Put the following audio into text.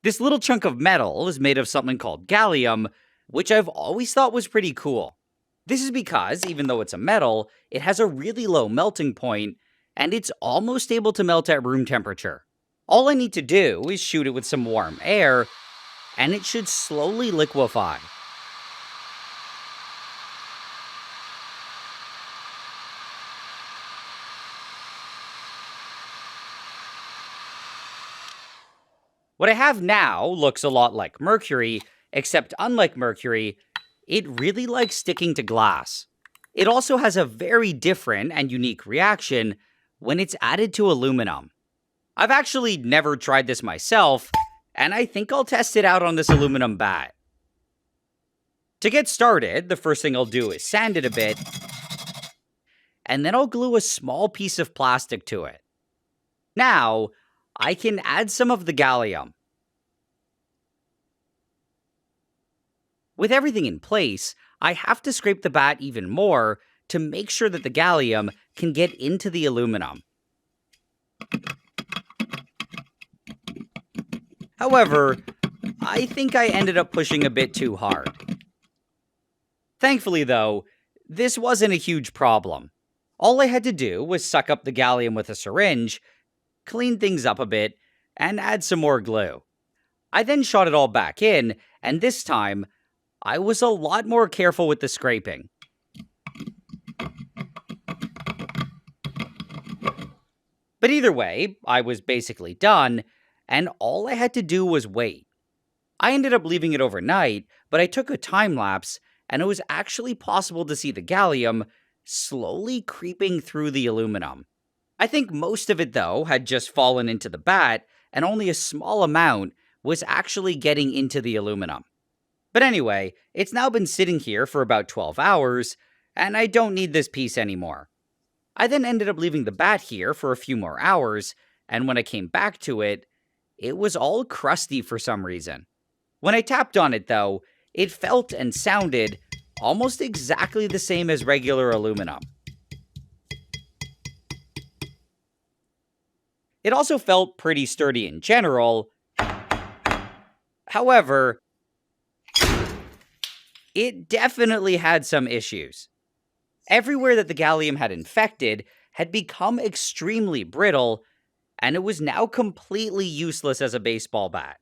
This little chunk of metal is made of something called gallium, which I've always thought was pretty cool. This is because, even though it's a metal, it has a really low melting point, and it's almost able to melt at room temperature. All I need to do is shoot it with some warm air, and it should slowly liquefy. What I have now looks a lot like mercury, except unlike mercury, it really likes sticking to glass. It also has a very different and unique reaction when it's added to aluminum. I've actually never tried this myself, and I think I'll test it out on this aluminum bat. To get started, the first thing I'll do is sand it a bit, and then I'll glue a small piece of plastic to it. Now, I can add some of the gallium. With everything in place, I have to scrape the bat even more to make sure that the gallium can get into the aluminum. However, I think I ended up pushing a bit too hard. Thankfully, though, this wasn't a huge problem. All I had to do was suck up the gallium with a syringe, clean things up a bit, and add some more glue. I then shot it all back in, and this time, I was a lot more careful with the scraping. But either way, I was basically done, and all I had to do was wait. I ended up leaving it overnight, but I took a time lapse, and it was actually possible to see the gallium slowly creeping through the aluminum. I think most of it, though, had just fallen into the bat, and only a small amount was actually getting into the aluminum. But anyway, it's now been sitting here for about 12 hours, and I don't need this piece anymore. I then ended up leaving the bat here for a few more hours, and when I came back to it, it was all crusty for some reason. When I tapped on it, though, it felt and sounded almost exactly the same as regular aluminum. It also felt pretty sturdy in general. However, it definitely had some issues. Everywhere that the gallium had infected had become extremely brittle, and it was now completely useless as a baseball bat.